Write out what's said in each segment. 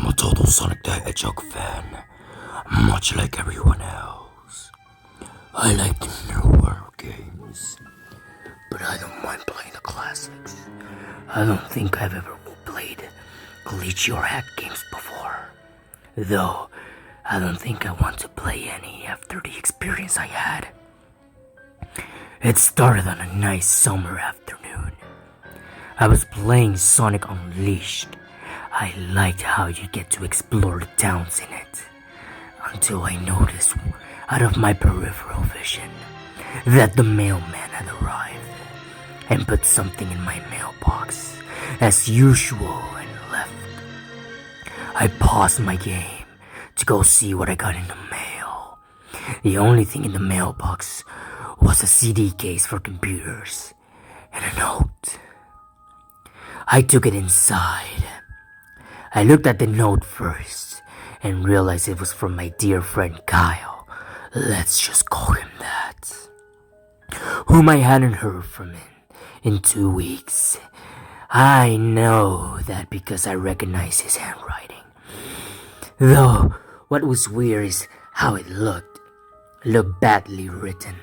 I'm a total Sonic.exe fan, much like everyone else. I like the newer games, but I don't mind playing the classics. I don't think I've ever played glitchy or hack games before. Though, I don't think I want to play any after the experience I had. It started on a nice summer afternoon. I was playing Sonic Unleashed. I liked how you get to explore the towns in it. Until I noticed, out of my peripheral vision, that the mailman had arrived and put something in my mailbox, as usual, and left. I paused my game to go see what I got in the mail. The only thing in the mailbox was a CD case for computers and a note. I took it inside. I looked at the note first and realized it was from my dear friend Kyle. Let's just call him that. Whom I hadn't heard from in 2 weeks. I know that because I recognize his handwriting. Though, what was weird is how it looked. It looked badly written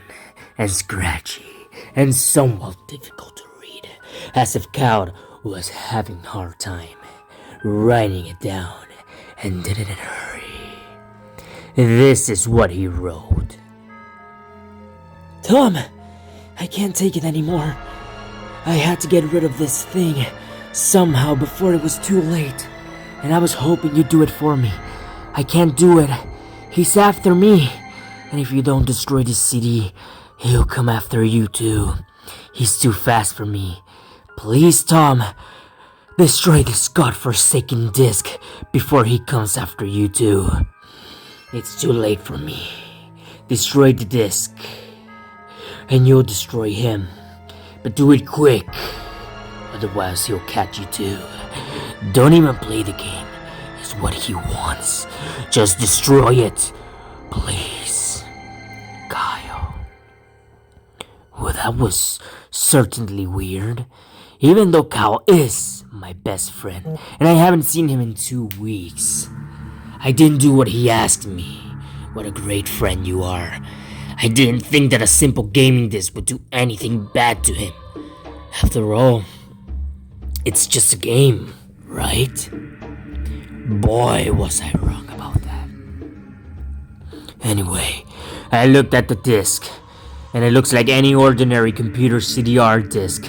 and scratchy and somewhat difficult to read, as if Kyle was having a hard time writing it down and did it in a hurry. This is what he wrote. Tom, I can't take it anymore. I had to get rid of this thing somehow before it was too late, and I was hoping you'd do it for me. I can't do it. He's after me, and if you don't destroy this CD, he'll come after you too. He's too fast for me. Please, Tom, destroy this godforsaken disc before he comes after you too. It's too late for me. Destroy the disc, and you'll destroy him. But do it quick, otherwise he'll catch you too. Don't even play the game, is what he wants. Just destroy it, please. Kyle. Well, that was certainly weird. Even though Kyle is my best friend, and I haven't seen him in 2 weeks. I didn't do what he asked me. What a great friend you are. I didn't think that a simple gaming disc would do anything bad to him. After all, it's just a game, right? Boy, was I wrong about that. Anyway, I looked at the disc, and it looks like any ordinary computer CDR disc,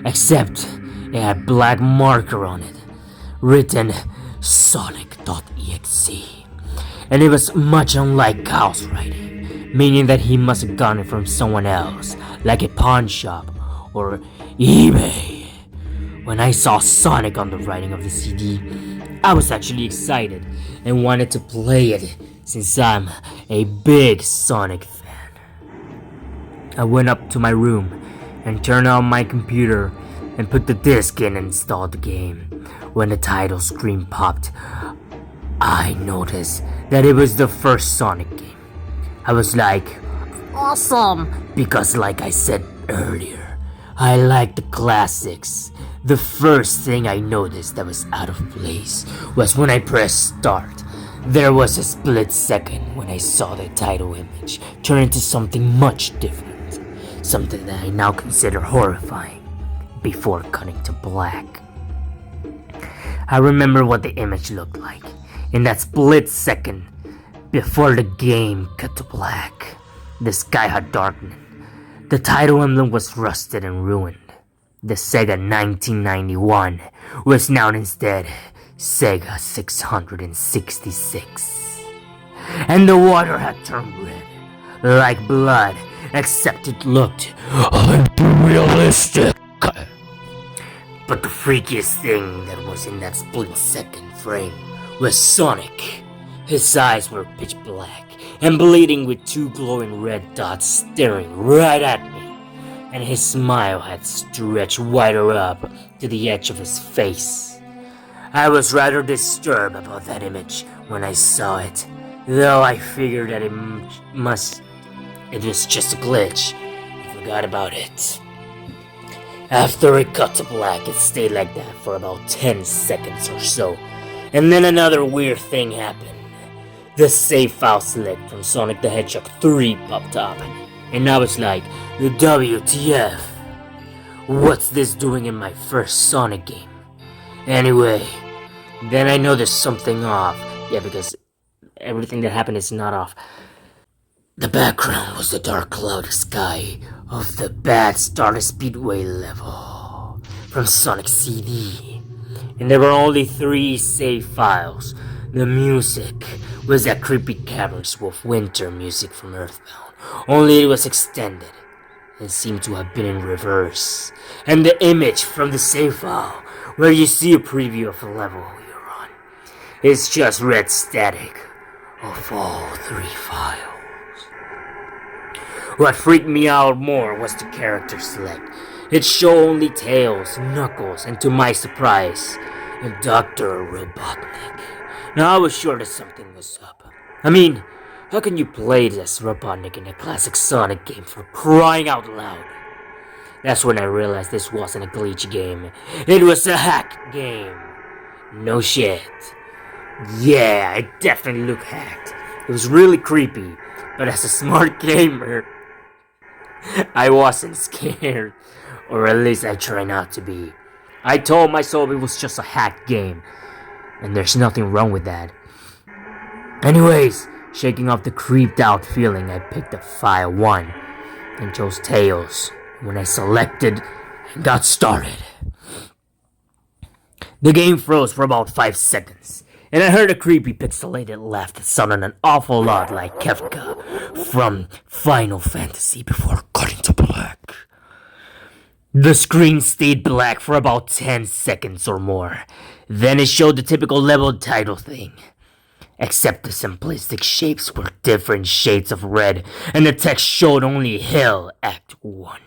except it had black marker on it, written Sonic.exe. And it was much unlike Kyle's writing, meaning that he must have gotten it from someone else, like a pawn shop or eBay. When I saw Sonic on the writing of the CD, I was actually excited and wanted to play it since I'm a big Sonic fan. I went up to my room and turned on my computer and put the disc in and installed the game. When the title screen popped, I noticed that it was the first Sonic game. I was like, awesome! Because like I said earlier, I like the classics. The first thing I noticed that was out of place was when I pressed start. There was a split second when I saw the title image turn into something much different. Something that I now consider horrifying, before cutting to black. I remember what the image looked like in that split second before the game cut to black. The sky had darkened. The title emblem was rusted and ruined. The Sega 1991 was now instead Sega 666. And the water had turned red, like blood, except it looked unrealistic. But the freakiest thing that was in that split second frame was Sonic. His eyes were pitch black and bleeding with 2 glowing red dots staring right at me. And his smile had stretched wider up to the edge of his face. I was rather disturbed about that image when I saw it, though I figured that it was just a glitch. I forgot about it. After it cut to black, it stayed like that for about 10 seconds or so, And then another weird thing happened. The save file select from Sonic the Hedgehog 3 popped up, and I was like, the WTF? What's this doing in my first Sonic game? Anyway, then I noticed something off. Yeah, because everything that happened is not off. The background was the dark cloudy sky of the bad Stardust Speedway level from Sonic CD. And there were only 3 save files. The music was that creepy Caverns Wolf winter music from Earthbound, only it was extended and seemed to have been in reverse. And the image from the save file, where you see a preview of the level you're on, is just red static of all 3 files. What freaked me out more was the character select. It showed only Tails, Knuckles, and to my surprise, Dr. Robotnik. Now I was sure that something was up. I mean, how can you play as Robotnik in a classic Sonic game for crying out loud? That's when I realized this wasn't a glitch game. It was a hack game. No shit. Yeah, it definitely looked hacked. It was really creepy, but as a smart gamer, I wasn't scared. Or at least I try not to be. I told myself it was just a hacked game, and there's nothing wrong with that. Anyways, shaking off the creeped out feeling, I picked up file 1 and chose Tails. When I selected and got started, the game froze for about 5 seconds, and I heard a creepy pixelated laugh that sounded an awful lot like Kefka from Final Fantasy before cutting to black. The screen stayed black for about 10 seconds or more. Then it showed the typical level title thing. Except the simplistic shapes were different shades of red, and the text showed only Hell Act 1.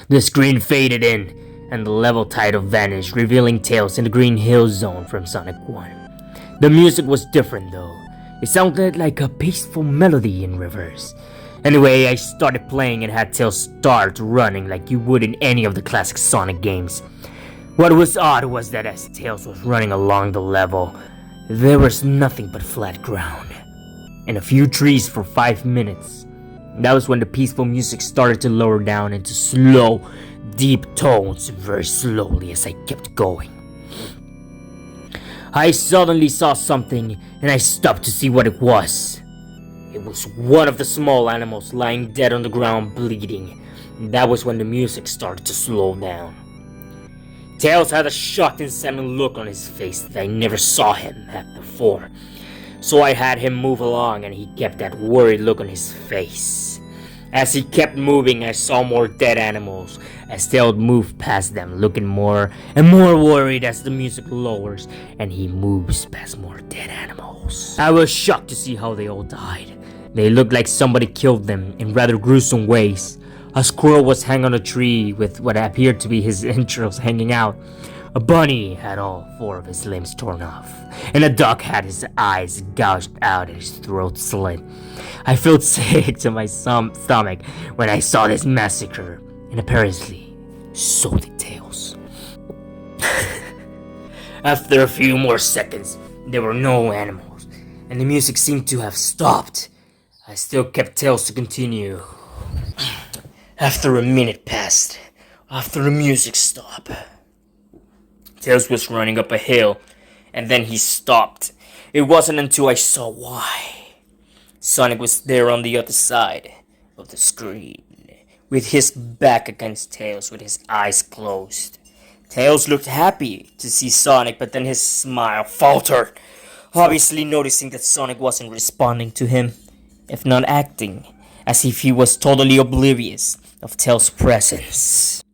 The screen faded in, and the level title vanished, revealing Tails in the Green Hill Zone from Sonic 1. The music was different though. It sounded like a peaceful melody in reverse. Anyway, I started playing and had Tails start running like you would in any of the classic Sonic games. What was odd was that as Tails was running along the level, there was nothing but flat ground, and a few trees for 5 minutes. That was when the peaceful music started to lower down into slow, deep tones very slowly as I kept going. I suddenly saw something, and I stopped to see what it was. It was one of the small animals lying dead on the ground bleeding. And that was when the music started to slow down. Tails had a shocked and saddened look on his face that I never saw him have before. So I had him move along and he kept that worried look on his face. As he kept moving, I saw more dead animals as Tails moved past them, looking more and more worried as the music lowers and he moves past more dead animals. I was shocked to see how they all died. They looked like somebody killed them in rather gruesome ways. A squirrel was hanging on a tree with what appeared to be his entrails hanging out. A bunny had all 4 of his limbs torn off, and a duck had his eyes gouged out and his throat slit. I felt sick to my stomach when I saw this massacre, and apparently, so did Tails. After a few more seconds, there were no animals, and the music seemed to have stopped. I still kept Tails to continue. After a minute passed, after the music stopped, Tails was running up a hill, and then he stopped. It wasn't until I saw why. Sonic was there on the other side of the screen, with his back against Tails, with his eyes closed. Tails looked happy to see Sonic, but then his smile faltered, obviously noticing that Sonic wasn't responding to him, if not acting, as if he was totally oblivious of Tails' presence.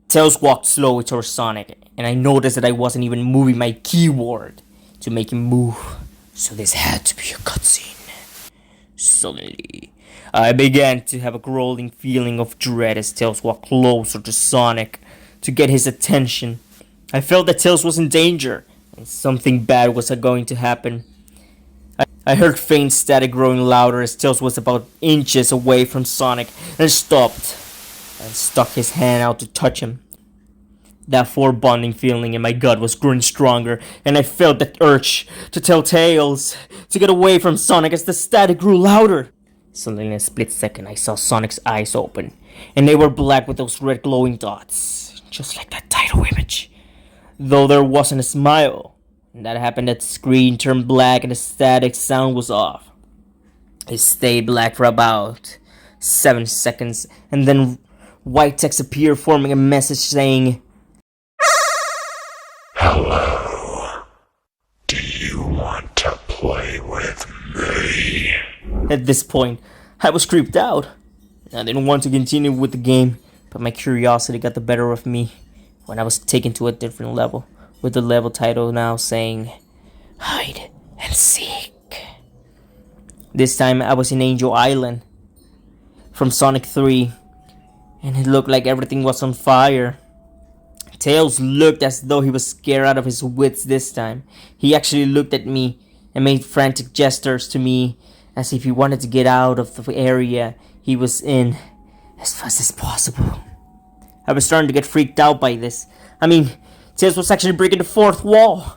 Tails walked slowly towards Sonic, and I noticed that I wasn't even moving my keyboard to make him move, so this had to be a cutscene. Suddenly, I began to have a growling feeling of dread as Tails walked closer to Sonic to get his attention. I felt that Tails was in danger, and something bad was going to happen. I heard faint static growing louder as Tails was about inches away from Sonic and stopped and stuck his hand out to touch him. That foreboding feeling in my gut was growing stronger, and I felt that urge to tell tales, to get away from Sonic as the static grew louder. Suddenly, in a split second, I saw Sonic's eyes open, and they were black with those red glowing dots, just like that title image. Though there wasn't a smile. And that happened as the screen turned black and the static sound was off. It stayed black for about 7 seconds, and then white text appeared, forming a message saying, Hello. Do you want to play with me? At this point, I was creeped out. I didn't want to continue with the game, but my curiosity got the better of me when I was taken to a different level, with the level title now saying, Hide and Seek. This time I was in Angel Island from Sonic 3, and it looked like everything was on fire. Tails looked as though he was scared out of his wits this time. He actually looked at me and made frantic gestures to me as if he wanted to get out of the area he was in as fast as possible. I was starting to get freaked out by this. Tails was actually breaking the fourth wall.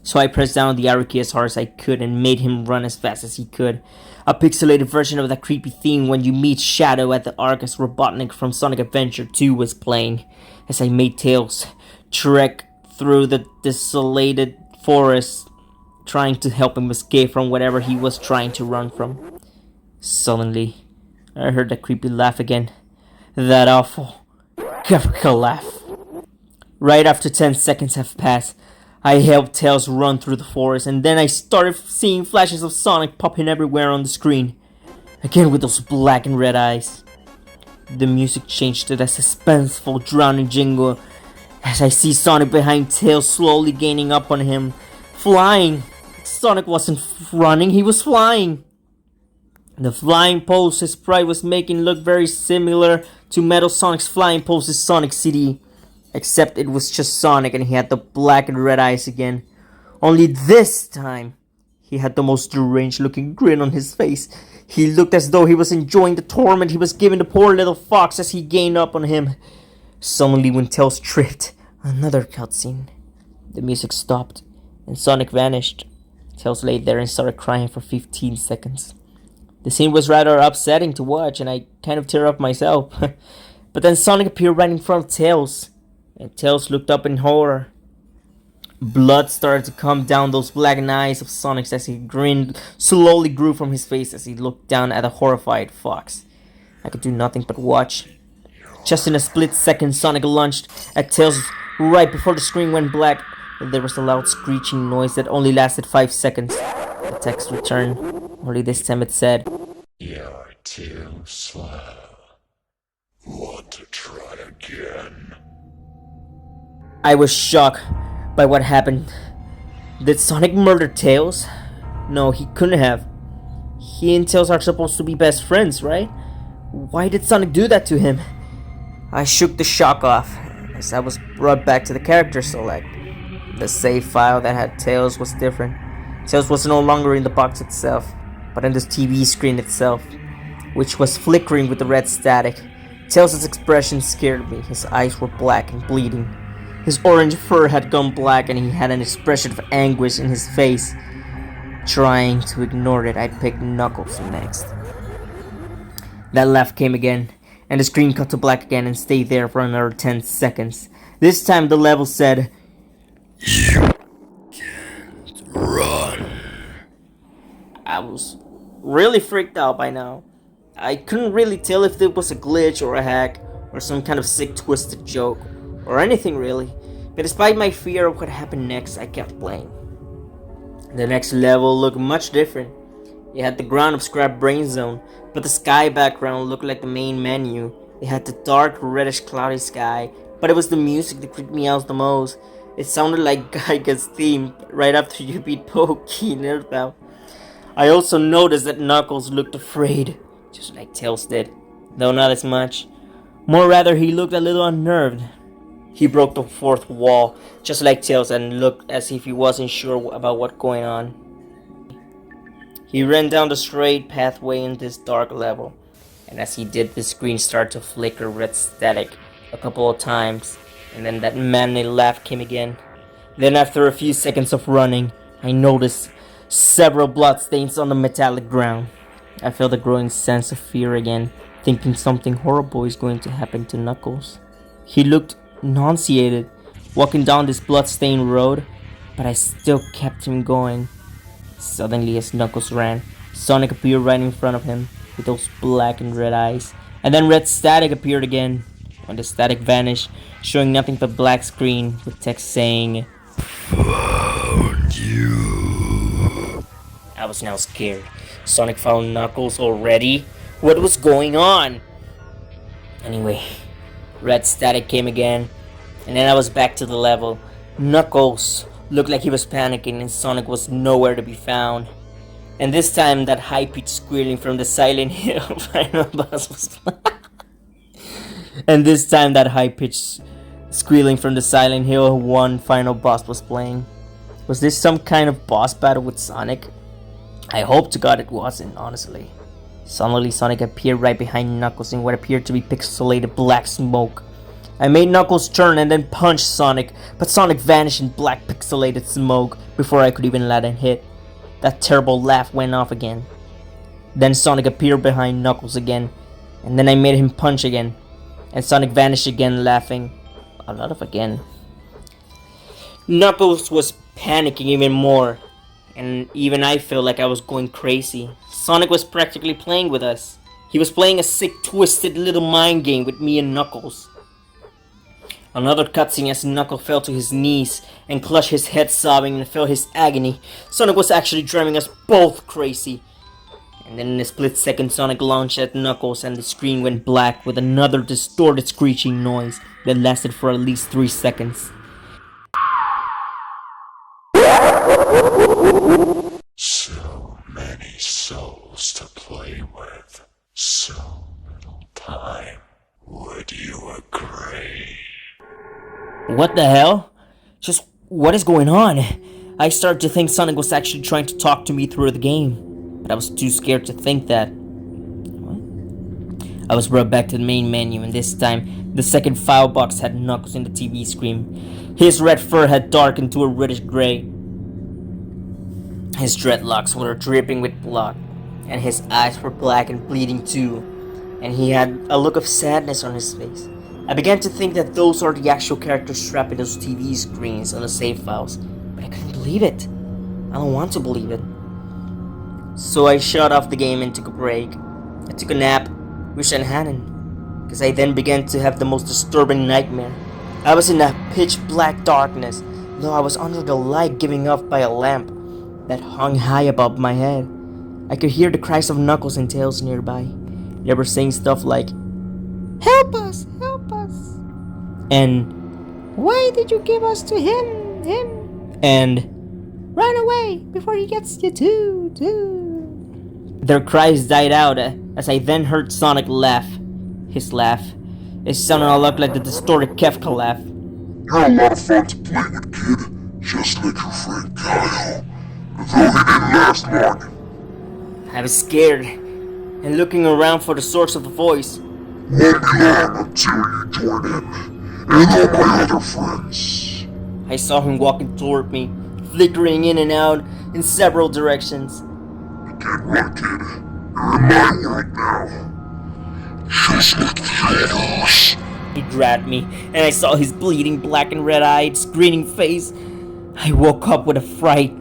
So I pressed down the arrow key as hard as I could and made him run as fast as he could. A pixelated version of that creepy theme when you meet Shadow at the Ark as Robotnik from Sonic Adventure 2 was playing, as I made Tails trek through the desolated forest, trying to help him escape from whatever he was trying to run from. Suddenly, I heard that creepy laugh again. That awful, Kafka laugh. Right after 10 seconds have passed, I helped Tails run through the forest, and then I started seeing flashes of Sonic popping everywhere on the screen. Again with those black and red eyes. The music changed to that suspenseful, drowning jingle as I see Sonic behind Tails slowly gaining up on him, flying. Sonic wasn't running, he was flying. The flying pose his sprite was making looked very similar to Metal Sonic's flying pose in Sonic CD. Except it was just Sonic and he had the black and red eyes again. Only this time, he had the most deranged looking grin on his face. He looked as though he was enjoying the torment he was giving the poor little fox as he gained up on him. Suddenly, when Tails tripped, another cutscene. The music stopped and Sonic vanished. Tails lay there and started crying for 15 seconds. The scene was rather upsetting to watch and I kind of teared up myself. But then Sonic appeared right in front of Tails. And Tails looked up in horror. Blood started to come down those blackened eyes of Sonic's as he grinned slowly grew from his face as he looked down at a horrified fox. I could do nothing but watch. Just in a split second, Sonic lunged at Tails right before the screen went black. And there was a loud screeching noise that only lasted 5 seconds. The text returned. Only this time it said, You're too slow. Want to try again? I was shocked by what happened. Did Sonic murder Tails? No, he couldn't have. He and Tails are supposed to be best friends, right? Why did Sonic do that to him? I shook the shock off as I was brought back to the character select. The save file that had Tails was different. Tails was no longer in the box itself, but in the TV screen itself, which was flickering with the red static. Tails' expression scared me. His eyes were black and bleeding. His orange fur had gone black and he had an expression of anguish in his face. Trying to ignore it, I picked Knuckles next. That laugh came again, and the screen cut to black again and stayed there for another 10 seconds. This time the level said, You can't run. I was really freaked out by now. I couldn't really tell if it was a glitch or a hack, or some kind of sick twisted joke, or anything really. But despite my fear of what happened next, I kept playing. The next level looked much different. It had the ground of Scrap Brain Zone, but the sky background looked like the main menu. It had the dark, reddish, cloudy sky, but it was the music that creeped me out the most. It sounded like Geiger's theme right after you beat Pokey in Earthbound. I also noticed that Knuckles looked afraid, just like Tails did, though not as much. More rather, he looked a little unnerved. He broke the fourth wall, just like Tails, and looked as if he wasn't sure about what's going on. He ran down the straight pathway in this dark level, and as he did, the screen started to flicker red static a couple of times, And then that manly laugh came again. Then after a few seconds of running, I noticed several bloodstains on the metallic ground. I felt a growing sense of fear again, thinking something horrible is going to happen to Knuckles. He looked nauseated, walking down this bloodstained road, but I still kept him going. Suddenly, as Knuckles ran, Sonic appeared right in front of him, with those black and red eyes. And then red static appeared again. When the static vanished, showing nothing but black screen with text saying, Found you. I was now scared. Sonic found Knuckles already? What was going on? Anyway, red static came again, and then I was back to the level. Knuckles looked like he was panicking, and Sonic was nowhere to be found. And this time, that high-pitched squealing from the Silent Hill final boss was And this time, that high-pitched squealing from the Silent Hill 1 final boss was playing. Was this some kind of boss battle with Sonic? I hope to God it wasn't, honestly. Suddenly, Sonic appeared right behind Knuckles in what appeared to be pixelated black smoke. I made Knuckles turn and then punch Sonic, but Sonic vanished in black pixelated smoke before I could even let him hit. That terrible laugh went off again. Then Sonic appeared behind Knuckles again, and then I made him punch again, and Sonic vanished again, laughing. A lot of again. Knuckles was panicking even more, and even I felt like I was going crazy. Sonic was practically playing with us. He was playing a sick, twisted little mind game with me and Knuckles. Another cutscene as Knuckles fell to his knees and clutched his head sobbing and felt his agony. Sonic was actually driving us both crazy. And then in a split second, Sonic launched at Knuckles and the screen went black with another distorted screeching noise that lasted for at least 3 seconds. So many souls to play with. So little time. Would you agree? What the hell? Just what is going on? I started to think Sonic was actually trying to talk to me through the game, but I was too scared to think that. What? I was brought back to the main menu, and this time, the second file box had Knuckles in the TV screen. His red fur had darkened to a reddish gray. His dreadlocks were dripping with blood, and his eyes were black and bleeding too, and he had a look of sadness on his face. I began to think that those are the actual characters trapped in those TV screens on the save files, but I couldn't believe it. I don't want to believe it. So I shut off the game and took a break. I took a nap, wish I hadn't, because I then began to have the most disturbing nightmare. I was in a pitch black darkness, though I was under the light given off by a lamp that hung high above my head. I could hear the cries of Knuckles and Tails nearby. They were saying stuff like, "Help us! Help us!" And, "Why did you give us to him? And, "Run away before he gets you too. Their cries died out as I then heard Sonic laugh. His laugh. It sounded a lot like the distorted Kefka laugh. You're a lot of fun to play with, kid. Just like your friend Kyle. Though he didn't last long. I was scared and looking around for the source of the voice. Won't be long until you join him and all my other friends. I saw him walking toward me, flickering in and out in several directions. Get right, kid. You're in my world now. Just like the others. He grabbed me, and I saw his bleeding black and red-eyed, grinning face. I woke up with a fright.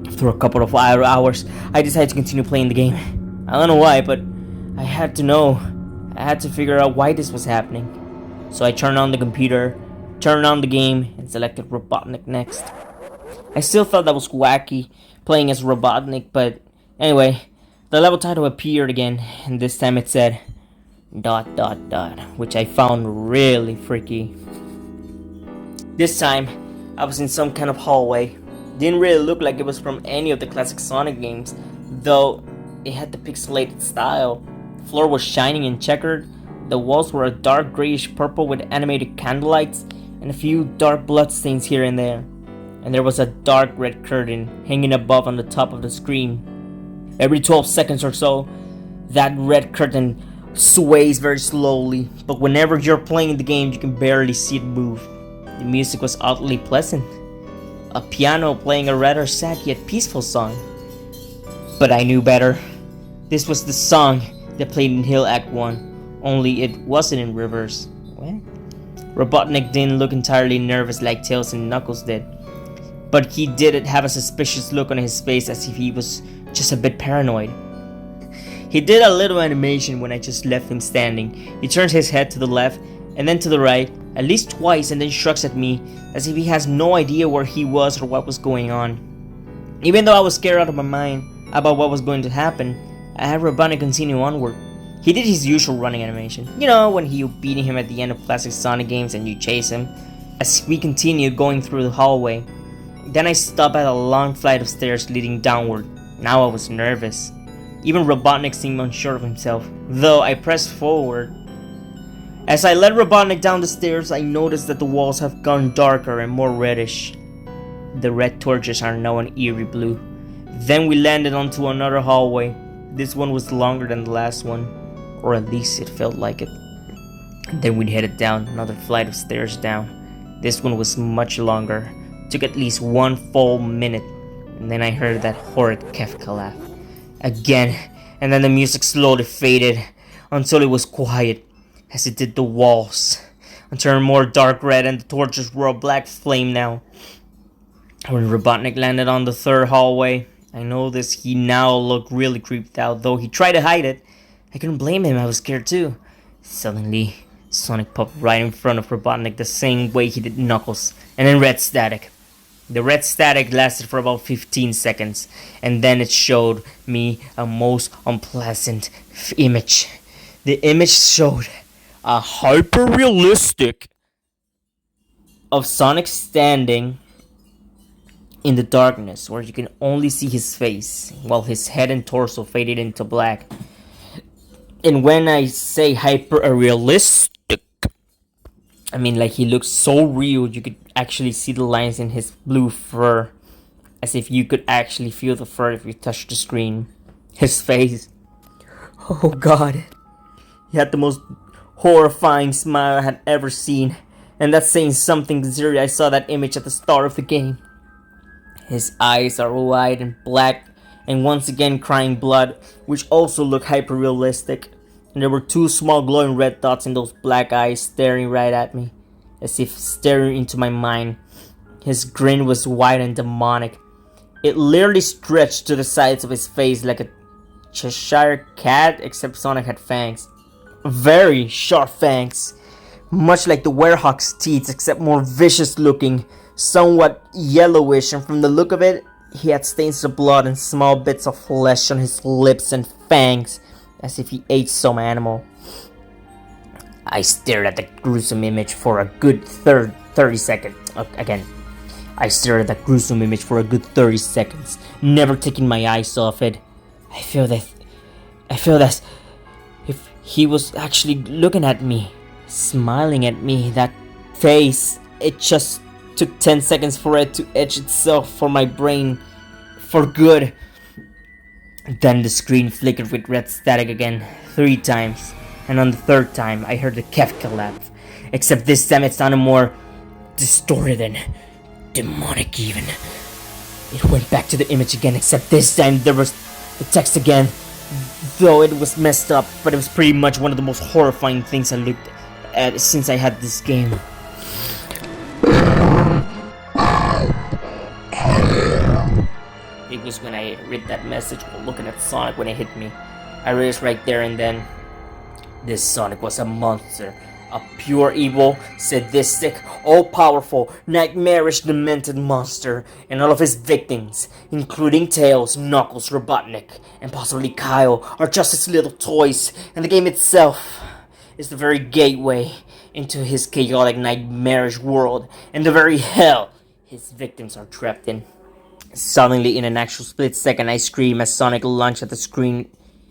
After a couple of hours, I decided to continue playing the game. I don't know why, but I had to know. I had to figure out why this was happening. So I turned on the computer, turned on the game, and selected Robotnik next. I still thought that was wacky, playing as Robotnik, but anyway, the level title appeared again, and this time it said ... which I found really freaky. This time, I was in some kind of hallway. Didn't really look like it was from any of the classic Sonic games, though it had the pixelated style. The floor was shining and checkered, the walls were a dark grayish purple with animated candlelights, and a few dark bloodstains here and there. And there was a dark red curtain hanging above on the top of the screen. Every 12 seconds or so, that red curtain sways very slowly, but whenever you're playing the game, you can barely see it move. The music was oddly pleasant, a piano playing a rather sad yet peaceful song. But I knew better. This was the song that played in Hill Act 1, only it wasn't in reverse. What? Robotnik didn't look entirely nervous like Tails and Knuckles did, but he did have a suspicious look on his face as if he was just a bit paranoid. He did a little animation when I just left him standing. He turns his head to the left and then to the right, at least twice, and then shrugs at me as if he has no idea where he was or what was going on. Even though I was scared out of my mind about what was going to happen, I had Robotnik continue onward. He did his usual running animation. You know, when you beating him at the end of classic Sonic games and you chase him. As we continued going through the hallway, then I stopped at a long flight of stairs leading downward. Now I was nervous. Even Robotnik seemed unsure of himself, though I pressed forward. As I led Robotnik down the stairs, I noticed that the walls have gone darker and more reddish. The red torches are now an eerie blue. Then we landed onto another hallway. This one was longer than the last one, or at least it felt like it. Then we headed down another flight of stairs down. This one was much longer. Took at least 1 full minute, and then I heard that horrid Kefka laugh. Again, and then the music slowly faded until it was quiet, as it did the walls, and turned more dark red and the torches were a black flame now. When Robotnik landed on the third hallway, I noticed he now looked really creeped out, though he tried to hide it. I couldn't blame him, I was scared too. Suddenly, Sonic popped right in front of Robotnik the same way he did Knuckles, and then red static. The red static lasted for about 15 seconds, and then it showed me a most unpleasant image. The image showed a hyper-realistic of Sonic standing in the darkness, where you can only see his face, while his head and torso faded into black. And when I say hyper-realistic, I mean like he looks so real you could actually see the lines in his blue fur, as if you could actually feel the fur if you touched the screen. His face, oh god, he had the most horrifying smile I had ever seen, and that's saying something considering I saw that image at the start of the game. His eyes are wide and black, and once again crying blood, which also looked hyper-realistic. And there were 2 small glowing red dots in those black eyes staring right at me, as if staring into my mind. His grin was wide and demonic. It literally stretched to the sides of his face like a Cheshire cat, except Sonic had fangs. Very sharp fangs, much like the werehog's teeth, except more vicious looking, somewhat yellowish, and from the look of it, he had stains of blood and small bits of flesh on his lips and fangs, as if he ate some animal. I stared at the gruesome image for a good 30 seconds. Again, I stared at that gruesome image for a good 30 seconds, never taking my eyes off it. I feel that if he was actually looking at me, smiling at me, that face, it just took 10 seconds for it to etch itself for my brain for good. Then the screen flickered with red static again, 3 times, and on the 3rd time I heard the Kefka laugh, except this time it sounded more distorted and demonic even. It went back to the image again, except this time there was the text again, though it was messed up, but it was pretty much one of the most horrifying things I looked at since I had this game. It was when I read that message while looking at Sonic when it hit me. I realized right there and then, this Sonic was a monster. A pure evil, sadistic, all-powerful, nightmarish, demented monster. And all of his victims, including Tails, Knuckles, Robotnik, and possibly Kyle, are just his little toys. And the game itself is the very gateway into his chaotic, nightmarish world. And the very hell his victims are trapped in. Suddenly, in an actual split second, I scream as Sonic lunged at the screen,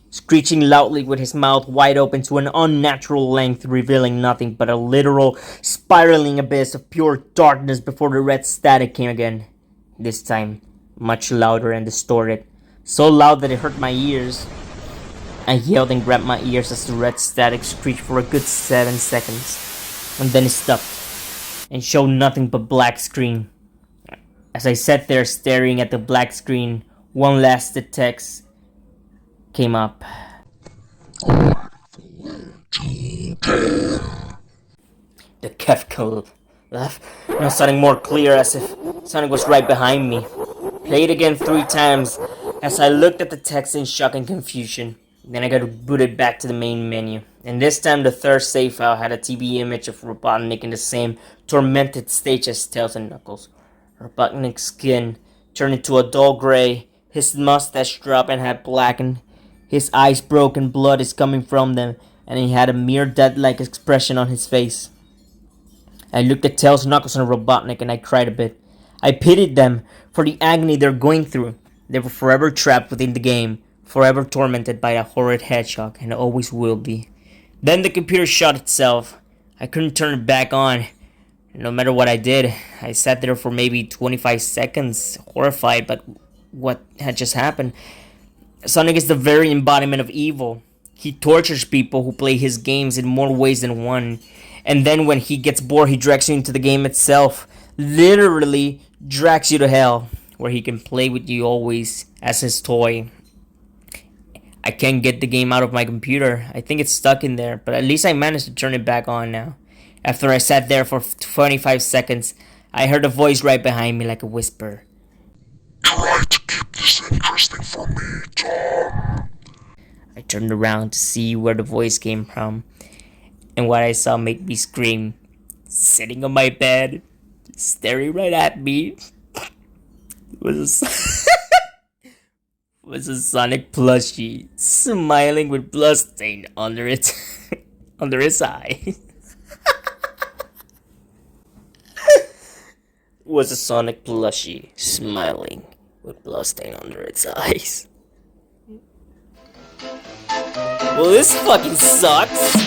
screeching loudly with his mouth wide open to an unnatural length, revealing nothing but a literal, spiraling abyss of pure darkness before the red static came again. This time, much louder and distorted. So loud that it hurt my ears. I yelled and grabbed my ears as the red static screeched for a good 7 seconds, and then it stopped, and showed nothing but black screen. As I sat there staring at the black screen, one last text came up. The Kefka laugh, now sounding more clear as if Sonic was right behind me. Played again 3 times as I looked at the text in shock and confusion. Then I got booted back to the main menu. And this time the third save file had a TV image of Robotnik in the same tormented stage as Tails and Knuckles. Robotnik's skin turned into a dull gray, his mustache dropped and had blackened, his eyes broke and blood is coming from them, and he had a mere death-like expression on his face. I looked at Tails, Knuckles, and Robotnik and I cried a bit. I pitied them for the agony they're going through. They were forever trapped within the game, forever tormented by that horrid hedgehog, and always will be. Then the computer shut itself. I couldn't turn it back on. No matter what I did, I sat there for maybe 25 seconds, horrified by what had just happened. Sonic is the very embodiment of evil. He tortures people who play his games in more ways than one. And then when he gets bored, he drags you into the game itself. Literally drags you to hell, where he can play with you always as his toy. I can't get the game out of my computer. I think it's stuck in there, but at least I managed to turn it back on now. After I sat there for 25 seconds, I heard a voice right behind me like a whisper. Try to keep this interesting for me, Tom. I turned around to see where the voice came from, and what I saw made me scream. Sitting on my bed, staring right at me, was a Sonic plushie, smiling with bloodstain under its under his eye. Was a Sonic plushie, smiling with bloodstain under its eyes. Well, this fucking sucks.